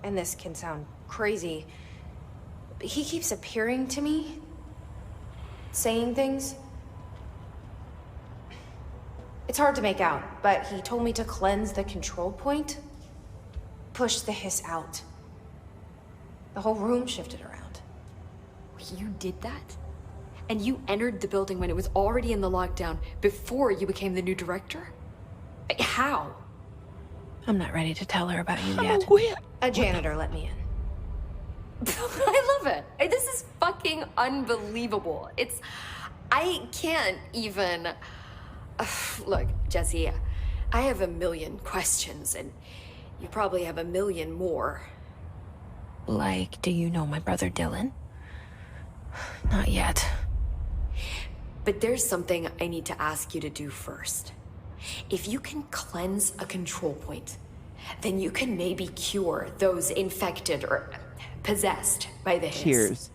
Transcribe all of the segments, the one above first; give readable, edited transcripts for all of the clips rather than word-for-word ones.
and this can sound crazy, but he keeps appearing to me, saying things. It's hard to make out, but he told me to cleanse the control point, push the hiss out. The whole room shifted around. You did that? And you entered the building when it was already in the lockdown before you became the new director? How? I'm not ready to tell her about you yet. A janitor let me in. I love it. This is fucking unbelievable. I can't even... Look, Jesse, I have a million questions, and you probably have a million more. Like, do you know my brother Dylan? Not yet. But there's something I need to ask you to do first. If you can cleanse a control point, then you can maybe cure those infected or possessed by the hiss. Cheers.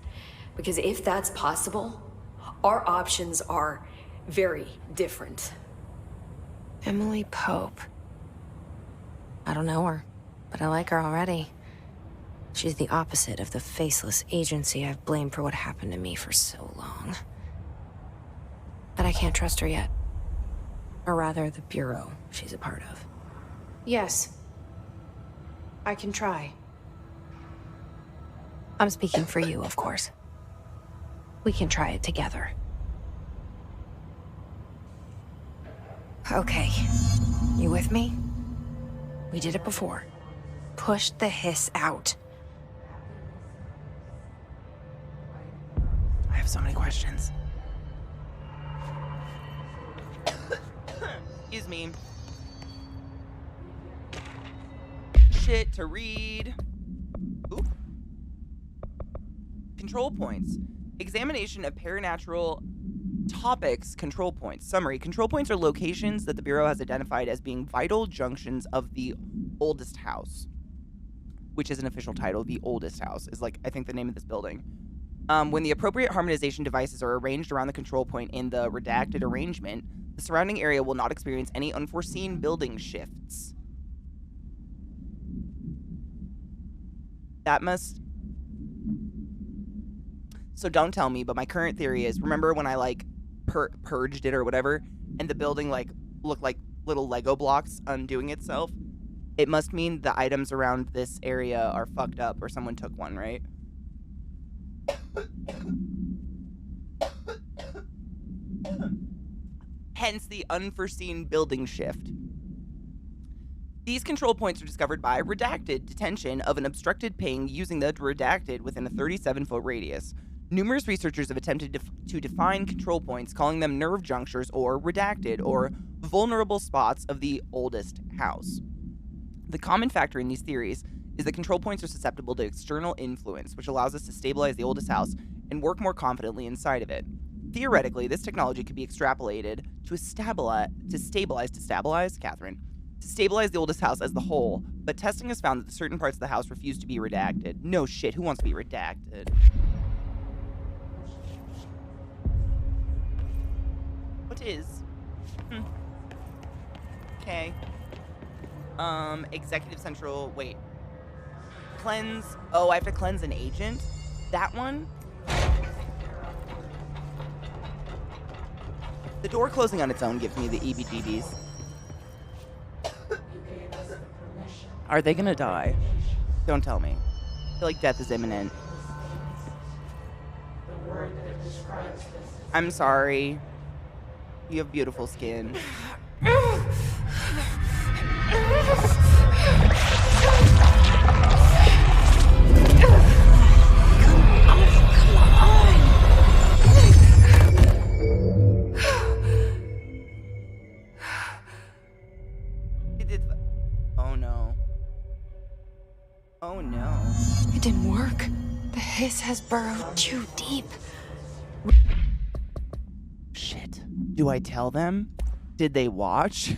Because if that's possible, our options are very different. Emily Pope. I don't know her, but I like her already. She's the opposite of the faceless agency I've blamed for what happened to me for so long. But I can't trust her yet. Or rather, the bureau she's a part of. Yes. I can try. I'm speaking for you, of course. We can try it together. Okay. You with me? We did it before. Push the hiss out. I have so many questions. Excuse me. Shit to read. Oop. Control points. Examination of paranatural topics. Control points. Summary. Control points are locations that the Bureau has identified as being vital junctions of the oldest house. Which is an official title. The oldest house is, like, I think the name of this building. When the appropriate harmonization devices are arranged around the control point in the redacted arrangement, the surrounding area will not experience any unforeseen building shifts. That must... So don't tell me, but my current theory is, remember when I, like, purged it or whatever, and the building, like, looked like little Lego blocks undoing itself? It must mean the items around this area are fucked up or someone took one, right? Hence the unforeseen building shift. These control points are discovered by redacted detention of an obstructed ping using the redacted within a 37-foot radius. Numerous researchers have attempted to define control points, calling them nerve junctures or redacted or vulnerable spots of the oldest house. The common factor in these theories is that control points are susceptible to external influence, which allows us to stabilize the oldest house and work more confidently inside of it. Theoretically, this technology could be extrapolated to stabilize the oldest house as the whole, but testing has found that certain parts of the house refuse to be redacted. No shit, who wants to be redacted? What is? Okay. Executive Central, wait. Cleanse, oh, I have to cleanse an agent? That one? The door closing on its own gives me the EBGBs. Are they gonna die? Don't tell me. I feel like death is imminent. I'm sorry. You have beautiful skin. Oh no. Oh no. It didn't work. The hiss has burrowed too deep. Shit. Do I tell them? Did they watch?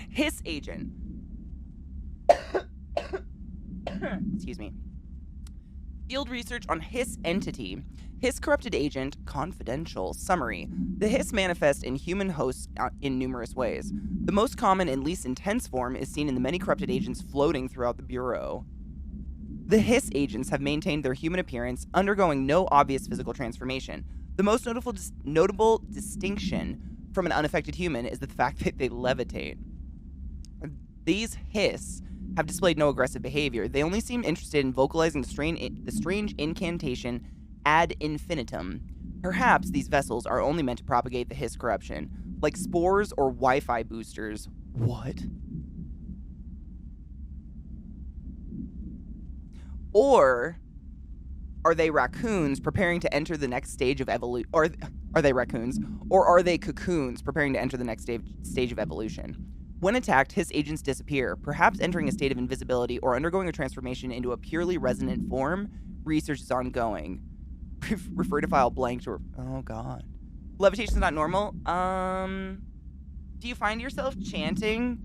Hiss agent. Excuse me. Field research on Hiss entity. Hiss corrupted agent, confidential. Summary. The Hiss manifest in human hosts in numerous ways. The most common and least intense form is seen in the many corrupted agents floating throughout the Bureau. The Hiss agents have maintained their human appearance, undergoing no obvious physical transformation. The most notable distinction from an unaffected human is the fact that they levitate. These Hiss have displayed no aggressive behavior. They only seem interested in vocalizing the strange incantation ad infinitum. Perhaps these vessels are only meant to propagate the Hiss corruption, like spores or Wi-Fi boosters. What? Or are they raccoons preparing to enter the next stage of evolution? Or are they raccoons? Or are they cocoons preparing to enter the next stage of evolution? When attacked, Hiss agents disappear, perhaps entering a state of invisibility or undergoing a transformation into a purely resonant form. Research is ongoing. Refer to file blank to... Oh, God. Levitation is not normal. Do you find yourself chanting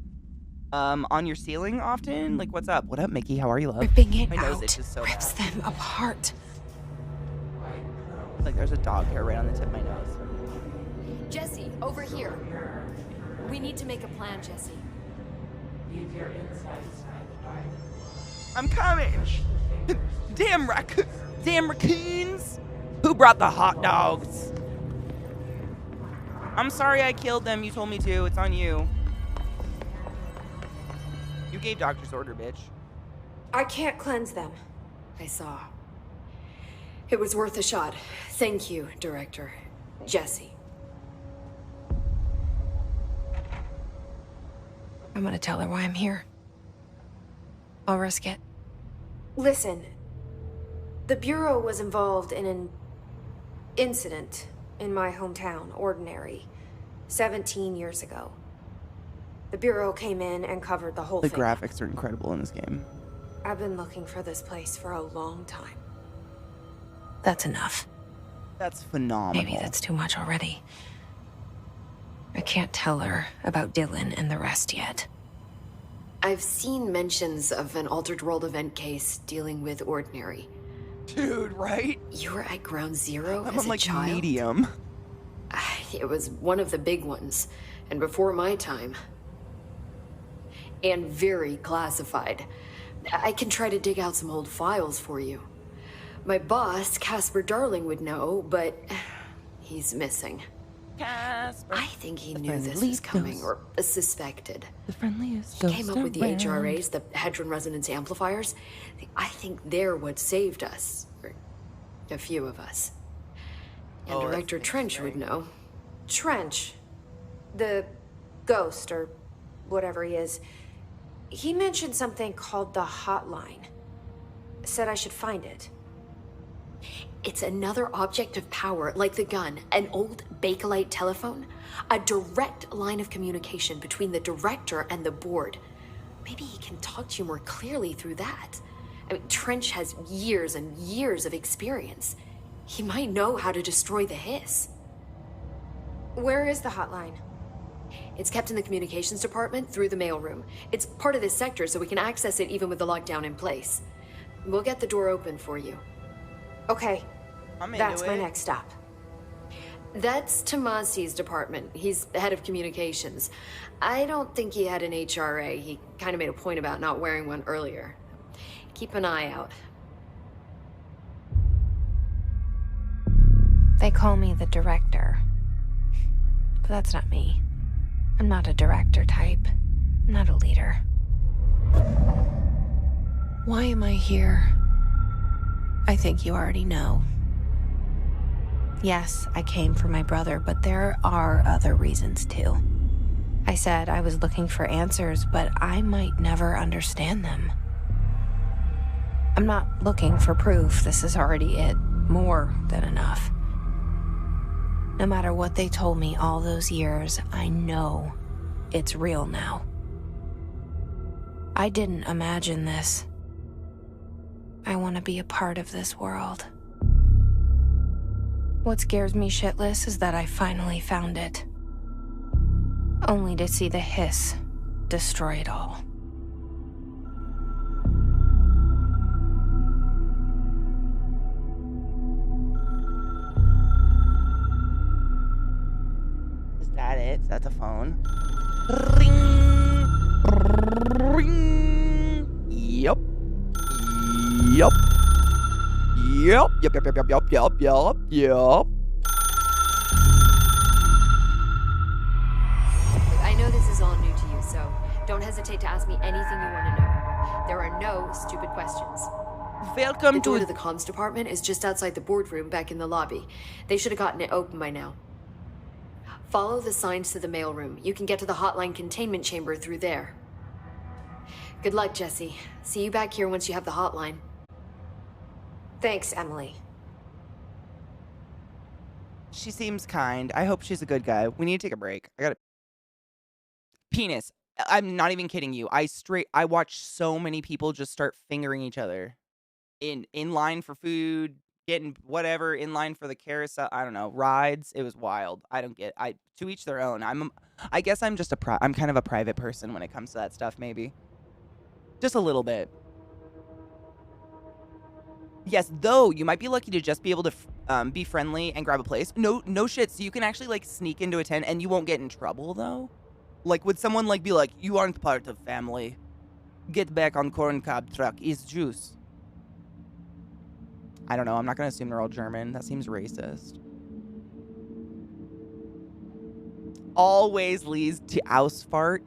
on your ceiling often? Like, what's up? What up, Mickey? How are you, love? Ripping it My nose out itches so rips bad. them apart. Like, there's a dog hair right on the tip of my nose. Jesse, over here. We need to make a plan, Jesse. I'm coming! Damn raccoons! Who brought the hot dogs? I'm sorry I killed them. You told me to. It's on you. You gave doctor's order, bitch. I can't cleanse them. I saw. It was worth a shot. Thank you, Director. Jesse. I'm gonna tell her why I'm here. I'll risk it. Listen, the Bureau was involved in an incident in my hometown, Ordinary, 17 years ago. The Bureau came in and covered the whole The thing. graphics are incredible in this game. I've been looking for this place for a long time. That's enough. That's phenomenal. Maybe that's too much already. I can't tell her about Dylan and the rest yet. I've seen mentions of an Altered World event case dealing with Ordinary. Dude, right? You were at Ground Zero I'm as on, a like, child? medium. It was one of the big ones, and before my time. And very classified. I can try to dig out some old files for you. My boss, Casper Darling, would know, but he's missing. Casper. I think he The knew this friendly was coming, ghost. or suspected. The friendliest He came up with the around. HRAs, the Hadron Resonance Amplifiers. I think they're what saved us. Or a few of us. And Oh, that's Director Trench would interesting. know. Trench, the ghost, or whatever he is, he mentioned something called the hotline. Said I should find it. It's another object of power, like the gun, an old Bakelite telephone. A direct line of communication between the director and the board. Maybe he can talk to you more clearly through that. I mean, Trench has years and years of experience. He might know how to destroy the Hiss. Where is the hotline? It's kept in the communications department through the mailroom. It's part of this sector, so we can access it even with the lockdown in place. We'll get the door open for you. Okay, I'm into that's my it. next stop. That's Tomasi's department. He's head of communications. I don't think he had an HRA. He kind of made a point about not wearing one earlier. Keep an eye out. They call me the director. But that's not me. I'm not a director type. I'm not a leader. Why am I here? I think you already know. Yes, I came for my brother, but there are other reasons too. I said I was looking for answers, but I might never understand them. I'm not looking for proof. This is already it. More than enough. No matter what they told me all those years, I know it's real now. I didn't imagine this. I want to be a part of this world. What scares me shitless is that I finally found it. Only to see the Hiss destroy it all. That's a phone. Ring. Ring. Yep. Yep. Yep. Yep. Yep. Yep. Yep. Yep. Yep. Yep. Yep. I know this is all new to you, so don't hesitate to ask me anything you want to know. There are no stupid questions. Welcome The door to to the comms department is just outside the boardroom back in the lobby. They should have gotten it open by now. Follow the signs to the mailroom. You can get to the hotline containment chamber through there. Good luck, Jesse. See you back here once you have the hotline. Thanks, Emily. She seems kind. I hope she's a good guy. We need to take a break. I gotta. Penis. I'm not even kidding you. I watched so many people just start fingering each other. In line for food, getting whatever, in line for the carousel, I don't know, rides. It was wild. I don't get. To each their own. I guess I'm just I'm kind of a private person when it comes to that stuff, maybe. Just a little bit. Yes, though you might be lucky to just be able to be friendly and grab a place. No shit. So you can actually like sneak into a tent and you won't get in trouble though. Like would someone like be like, you aren't part of family. Get back on corn cob truck. Is juice. I don't know. I'm not going to assume they're all German. That seems racist. Always leads to Ausfahrt.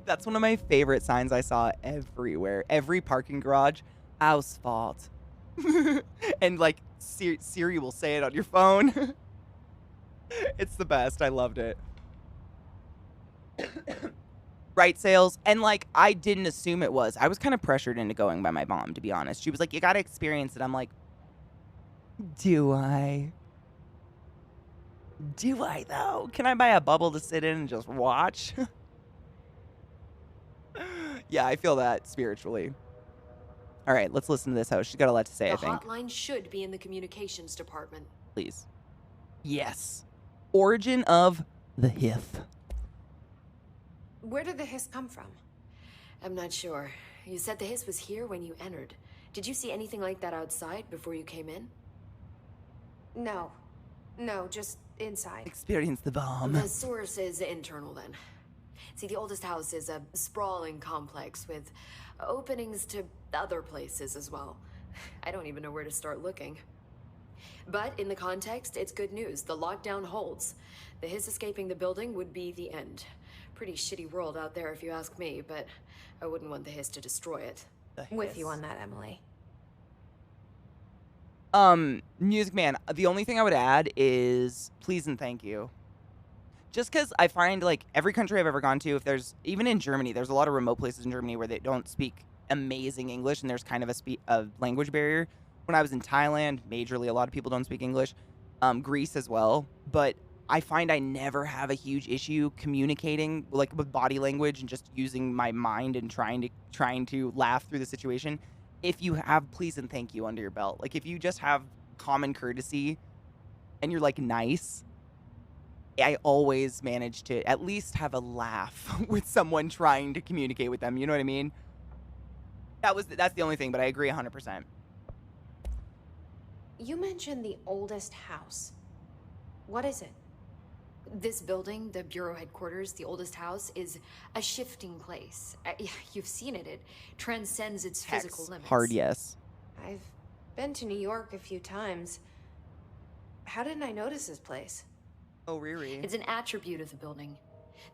That's one of my favorite signs I saw everywhere. Every parking garage. Ausfahrt. And like Siri will say it on your phone. It's the best. I loved it. Right sales, and like I didn't assume it was. I was kind of pressured into going by my mom, to be honest. She was like, you gotta experience it. I'm like, do I though? Can I buy a bubble to sit in and just watch? Yeah, I feel that spiritually. All right, let's listen to this host. She's got a lot to say. I think The hotline should be in the communications department. please. Yes. Origin of the HIF. Where did the hiss come from? I'm not sure. You said the hiss was here when you entered. Did you see anything like that outside before you came in? No. No, just inside. Experience the bomb. The source is internal then. See, the oldest house is a sprawling complex with openings to other places as well. I don't even know where to start looking. But in the context, it's good news. The lockdown holds. The hiss escaping the building would be the end. Pretty shitty world out there if you ask me, but I wouldn't want the hiss to destroy it. With you on that, Emily. Music Man, the only thing I would add is please and thank you. Just because I find like every country I've ever gone to, if there's even in Germany, there's a lot of remote places in Germany where they don't speak amazing English and there's kind of a language barrier. When I was in Thailand, majorly a lot of people don't speak English. Greece as well, but I find I never have a huge issue communicating like with body language and just using my mind and trying to laugh through the situation. If you have please and thank you under your belt, like if you just have common courtesy and you're like nice, I always manage to at least have a laugh with someone trying to communicate with them. You know what I mean? That's the only thing, but I agree 100%. You mentioned the oldest house. What is it? This building, the bureau headquarters, the oldest house, is a shifting place. You've seen it. It transcends its physical limits. Hard yes. I've been to New York a few times. How didn't I notice this place? Oh, Riri. It's an attribute of the building.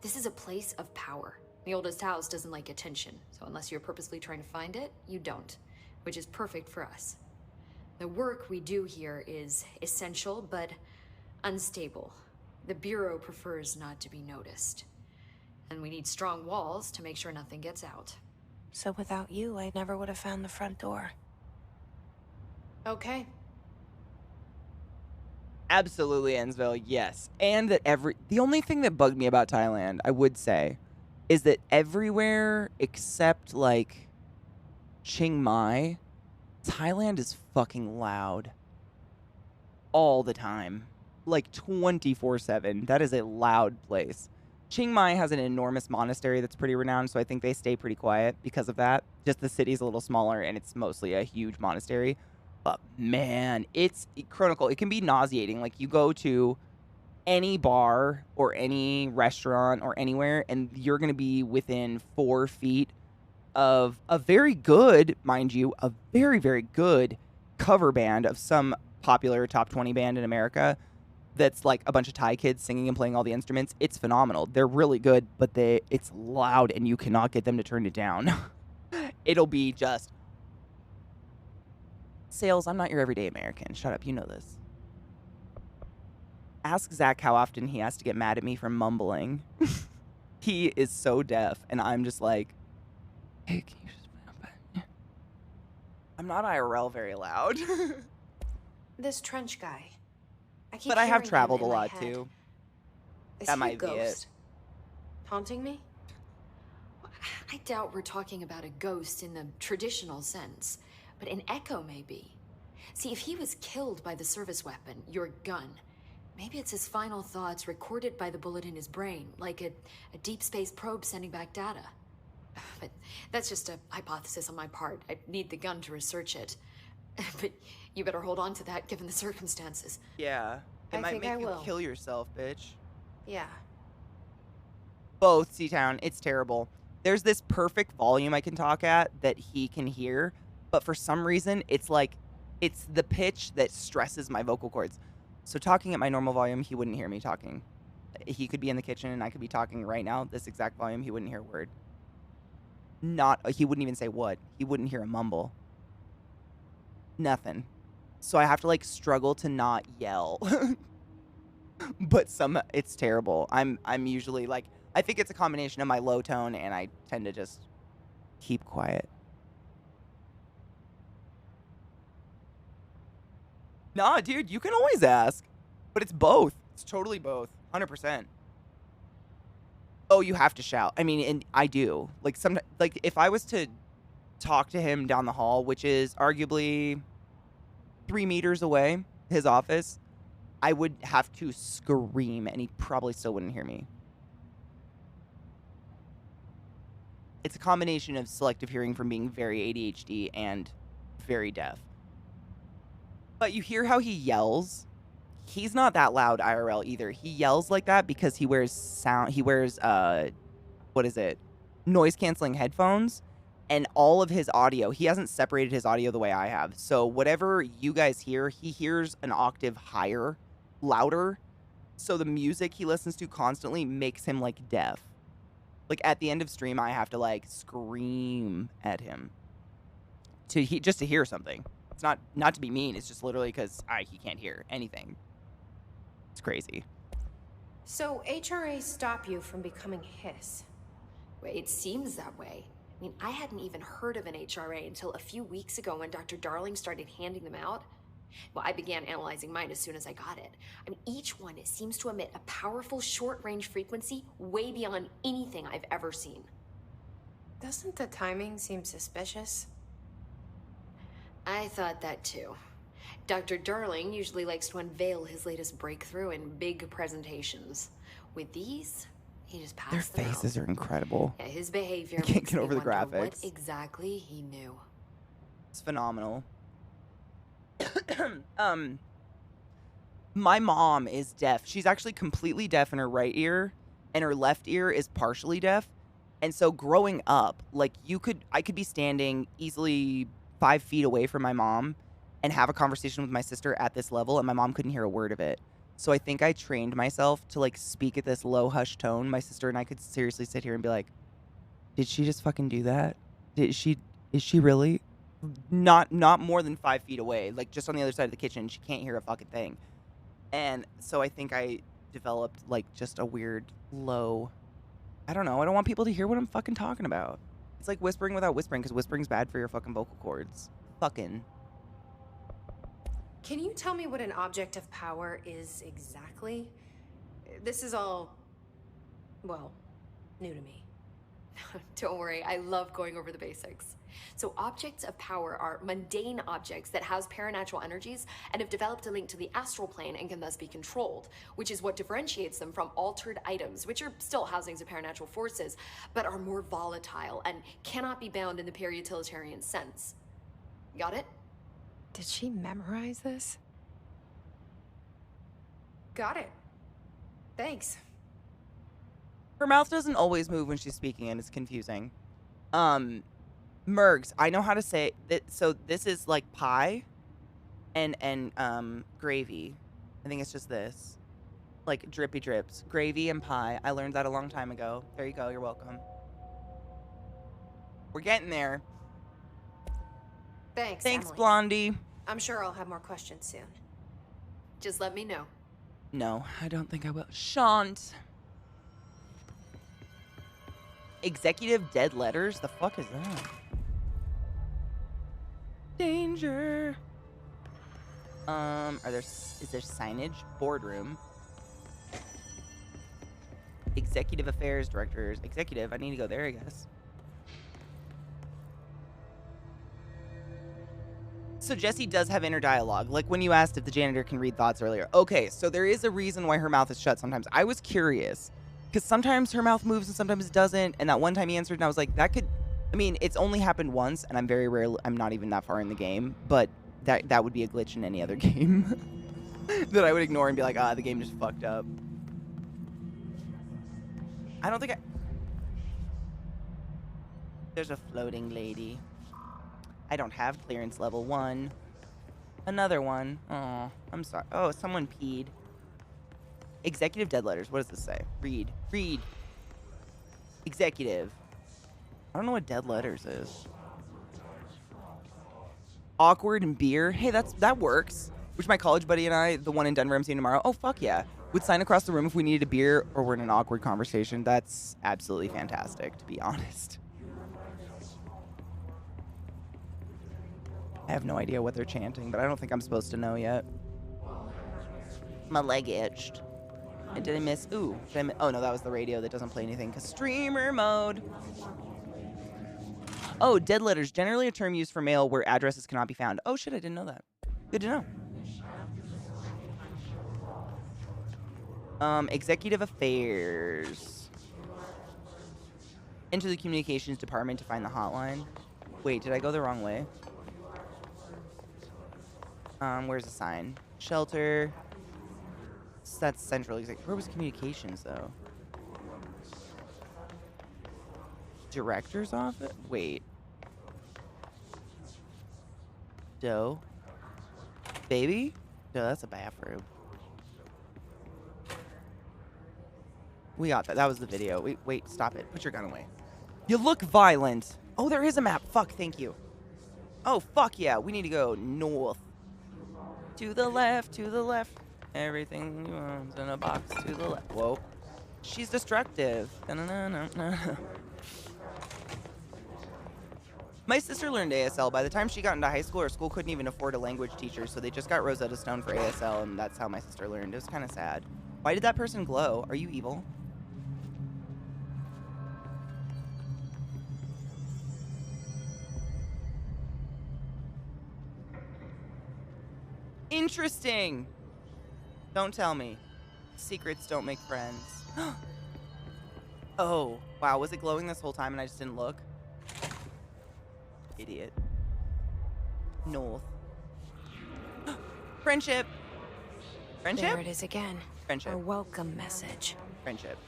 This is a place of power. The oldest house doesn't like attention, so unless you're purposely trying to find it, you don't, which is perfect for us. The work we do here is essential, but unstable. The Bureau prefers not to be noticed. And we need strong walls to make sure nothing gets out. So without you, I never would have found the front door. Okay. Absolutely, Ensville, yes. And that the only thing that bugged me about Thailand, I would say, is that everywhere except, like, Chiang Mai, Thailand is fucking loud. All the time. Like, 24/7. That is a loud place. Chiang Mai has an enormous monastery that's pretty renowned, so I think they stay pretty quiet because of that. Just the city's a little smaller, and it's mostly a huge monastery. But, man, it's Chronicle. It can be nauseating. Like, you go to any bar or any restaurant or anywhere, and you're going to be within 4 feet of a very good, mind you, a very, very good cover band of some popular top 20 band in America that's like a bunch of Thai kids singing and playing all the instruments. It's phenomenal. They're really good, but it's loud and you cannot get them to turn it down. It'll be just... Sales, I'm not your everyday American. Shut up, you know this. Ask Zach how often he has to get mad at me for mumbling. He is so deaf, and I'm just like, hey, can you just... I'm not IRL very loud. This trench guy. But I have hearing him traveled a in my lot, head. too. Is That he might a be it. ghost? Haunting me? I doubt we're talking about a ghost in the traditional sense, but an echo maybe. See, if he was killed by the service weapon, your gun, maybe it's his final thoughts recorded by the bullet in his brain, like a deep space probe sending back data. But that's just a hypothesis on my part. I need the gun to research it. But you better hold on to that given the circumstances. Yeah. It I might think make I you will. kill yourself, bitch. Yeah. Both, C-Town. It's terrible. There's this perfect volume I can talk at that he can hear, but for some reason, it's like, it's the pitch that stresses my vocal cords. So talking at my normal volume, he wouldn't hear me talking. He could be in the kitchen and I could be talking right now, this exact volume, he wouldn't hear a word. He wouldn't even say what. He wouldn't hear a mumble. Nothing. So I have to like struggle to not yell. But it's terrible. I'm usually like, I think it's a combination of my low tone and I tend to just keep quiet. Nah, dude, you can always ask. But it's both. It's totally both. 100%. Oh, you have to shout. I mean, and I do. Like, if I was to talk to him down the hall, which is arguably 3 meters away, his office, I would have to scream, and he probably still wouldn't hear me. It's a combination of selective hearing from being very ADHD and very deaf. But you hear how he yells? He's not that loud IRL either. He yells like that because he wears noise canceling headphones, and all of his audio, he hasn't separated his audio the way I have. So whatever you guys hear, he hears an octave higher, louder. So the music he listens to constantly makes him like deaf. Like at the end of stream, I have to like scream at him just to hear something. It's not to be mean. It's just literally because he can't hear anything. It's crazy. So HRA stop you from becoming his? Well, it seems that way. I mean, I hadn't even heard of an HRA until a few weeks ago when Dr. Darling started handing them out. Well, I began analyzing mine as soon as I got it. I mean, each one seems to emit a powerful short-range frequency way beyond anything I've ever seen. Doesn't the timing seem suspicious? I thought that too. Dr. Darling usually likes to unveil his latest breakthrough in big presentations. With these, he just passed them out. Their faces are incredible. Yeah, his behavior I can't makes get me over the wonder what graphics. exactly he knew. It's phenomenal. My mom is deaf. She's actually completely deaf in her right ear, and her left ear is partially deaf. And so growing up, like I could be standing easily 5 feet away from my mom and have a conversation with my sister at this level, and my mom couldn't hear a word of it. So I think I trained myself to like speak at this low hushed tone. My sister and I could seriously sit here and be like, did she just fucking do that? Is she really? Not more than 5 feet away, like just on the other side of the kitchen. She can't hear a fucking thing. And so I think I developed like just a weird low, I don't know. I don't want people to hear what I'm fucking talking about. It's like whispering without whispering, because whispering's bad for your fucking vocal cords. Fucking. Can you tell me what an object of power is exactly? This is all, well, new to me. Don't worry, I love going over the basics. So objects of power are mundane objects that house paranatural energies and have developed a link to the astral plane and can thus be controlled, which is what differentiates them from altered items, which are still housings of paranatural forces, but are more volatile and cannot be bound in the peri-utilitarian sense. Got it? Did she memorize this? Got it. Thanks. Her mouth doesn't always move when she's speaking, and it's confusing. Mergs, I know how to say it. So this is like pie and gravy. I think it's just this. Like drippy drips. Gravy and pie. I learned that a long time ago. There you go. You're welcome. We're getting there. Thanks, Thanks, Emily. Blondie. I'm sure I'll have more questions soon. Just let me know. No, I don't think I will. Shant. Executive dead letters? The fuck is that? Danger. Is there signage? Boardroom. Executive affairs directors. Executive, I need to go there, I guess. So Jessie does have inner dialogue, like when you asked if the janitor can read thoughts earlier. Okay, so there is a reason why her mouth is shut sometimes. I was curious, because sometimes her mouth moves and sometimes it doesn't, and that one time he answered and I was like, that could, I mean, it's only happened once, and I'm not even that far in the game, but that would be a glitch in any other game that I would ignore and be like, the game just fucked up. I don't think There's a floating lady. I don't have clearance level 1. Another one. Oh, I'm sorry. Oh, someone peed. Executive dead letters. What does this say? Read. Read. Executive. I don't know what dead letters is. Awkward and beer. Hey, that works. Which my college buddy and I, the one in Denver I'm seeing tomorrow, oh, fuck yeah, would sign across the room if we needed a beer or we're in an awkward conversation. That's absolutely fantastic, to be honest. I have no idea what they're chanting, but I don't think I'm supposed to know yet. My leg itched. And did I miss? Ooh. Oh, no, that was the radio that doesn't play anything because streamer mode. Oh, dead letters. Generally a term used for mail where addresses cannot be found. Oh, shit, I didn't know that. Good to know. Executive affairs. Enter the communications department to find the hotline. Wait, did I go the wrong way? Where's the sign? Shelter. That's central executive. Where was communications, though? Director's office? Wait. Doe. Baby? No, that's a bathroom. We got that. That was the video. Wait, stop it. Put your gun away. You look violent. Oh, there is a map. Fuck, thank you. Oh, fuck yeah. We need to go north. To the left, to the left. Everything you want in a box to the left. Whoa. She's destructive. My sister learned ASL. By the time she got into high school, her school couldn't even afford a language teacher, so they just got Rosetta Stone for ASL, and that's how my sister learned. It was kind of sad. Why did that person glow? Are you evil? Interesting. Don't tell me. Secrets don't make friends. Oh, wow. Was it glowing this whole time and I just didn't look? Idiot. North. Friendship. Friendship? There it is again. Friendship. A welcome message. Friendship.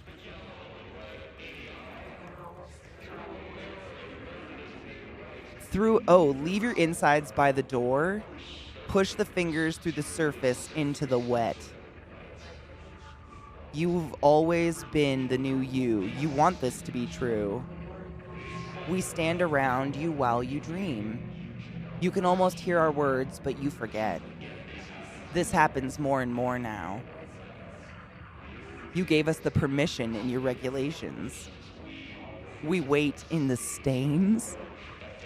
Leave your insides by the door. Push the fingers through the surface into the wet. You've always been the new you. You want this to be true. We stand around you while you dream. You can almost hear our words, but you forget. This happens more and more now. You gave us the permission in your regulations. We wait in the stains.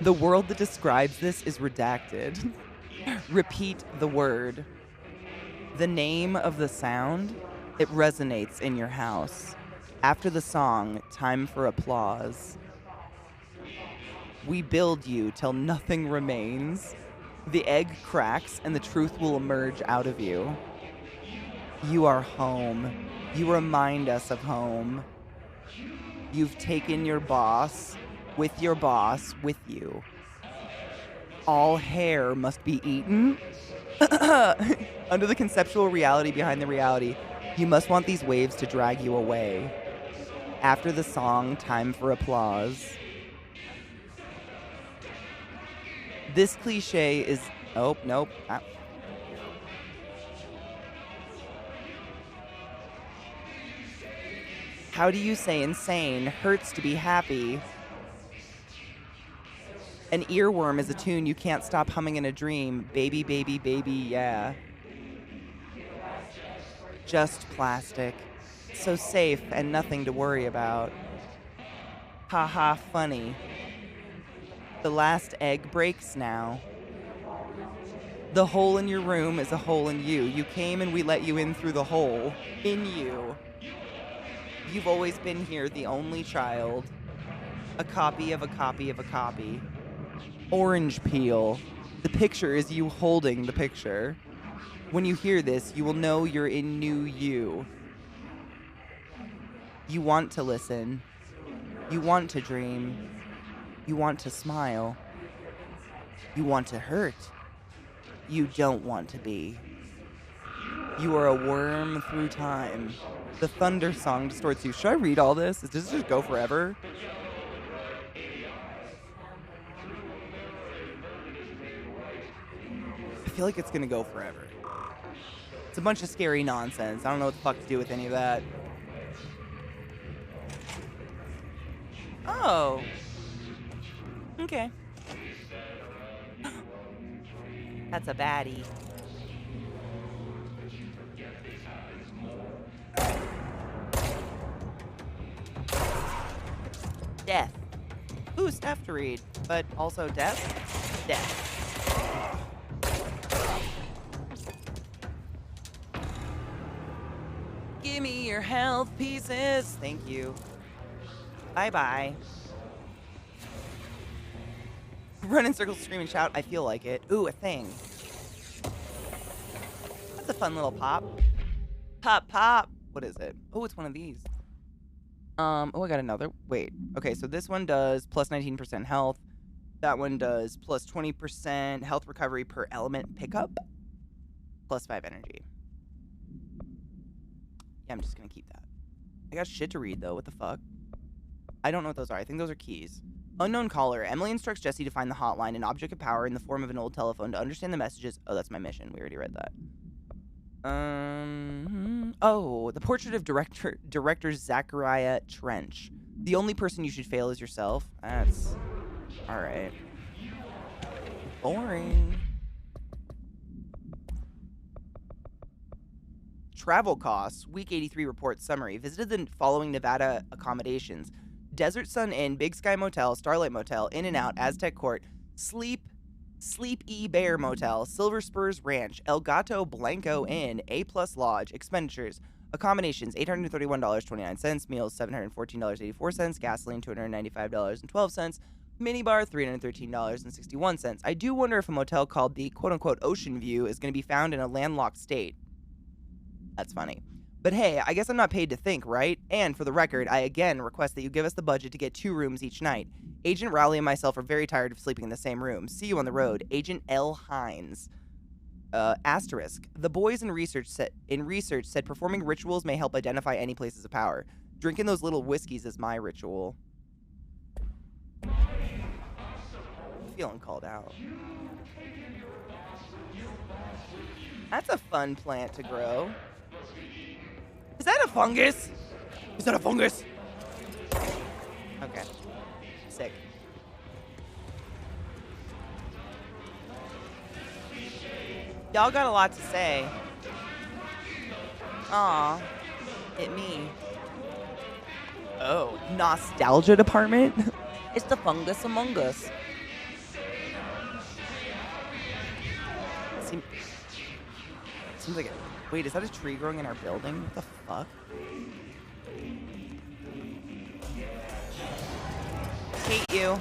The world that describes this is redacted. Repeat the word. The name of the sound, it resonates in your house. After the song, time for applause. We build you till nothing remains. The egg cracks and the truth will emerge out of you. You are home. You remind us of home. You've taken your boss with you. All hair must be eaten. Under the conceptual reality behind the reality, You must want these waves to drag you away. After the song, time for applause. This cliche is... Oh, nope. How do you say insane? Hurts to be happy. An earworm is a tune you can't stop humming in a dream. Baby, baby, baby, yeah. Just plastic. So safe and nothing to worry about. Ha ha, funny. The last egg breaks now. The hole in your room is a hole in you. You came and we let you in through the hole. In you. You've always been here, the only child. A copy of a copy of a copy. Orange peel. The picture is you holding the picture. When you hear this, you will know you're in new you. You want to listen. You want to dream. You want to smile. You want to hurt. You don't want to be. You are a worm through time. The thunder song distorts you. Should I read all this? Does this just go forever? I feel like it's gonna go forever. It's a bunch of scary nonsense. I don't know what the fuck to do with any of that. Oh. Okay. That's a baddie. Death. Ooh, stuff to read. But also death? Death. Give me your health pieces. Thank you. Bye-bye. Run in circles, scream and shout. I feel like it. Ooh, a thing. That's a fun little pop. Pop, pop. What is it? Oh, it's one of these. Oh, I got another. Wait. Okay, so this one does plus 19% health. That one does plus 20% health recovery per element pickup. Plus 5 energy. Yeah, I'm just gonna keep that. I got shit to read, though. What the fuck? I don't know what those are. I think those are keys. Unknown caller. Emily instructs Jesse to find the hotline, an object of power in the form of an old telephone, to understand the messages. Oh, that's my mission. We already read that. Oh, the portrait of director Zachariah Trench. The only person you should fail is yourself. That's... Alright. Boring. Travel costs. Week 83 report summary. Visited the following Nevada accommodations. Desert Sun Inn, Big Sky Motel, Starlight Motel, In and Out, Aztec Court, Sleep Bear Motel, Silver Spurs Ranch, El Gato Blanco Inn, A Plus Lodge. Expenditures. Accommodations, $831.29. Meals, $714.84. Gasoline, $295.12. Minibar, $313.61. I do wonder if a motel called the quote-unquote Ocean View is going to be found in a landlocked state. That's funny. But hey, I guess I'm not paid to think, right? And for the record, I again request that you give us the budget to get 2 rooms each night. Agent Rowley and myself are very tired of sleeping in the same room. See you on the road. Agent L. Hines. Asterisk. The boys in research said performing rituals may help identify any places of power. Drinking those little whiskeys is my ritual. I'm feeling called out. That's a fun plant to grow. Is that a fungus? Is that a fungus? Okay. Sick. Y'all got a lot to say. Aw. Hit me. Oh. Nostalgia department? It's the fungus among us. Seems like it. Wait, is that a tree growing in our building? What the fuck? Hate you.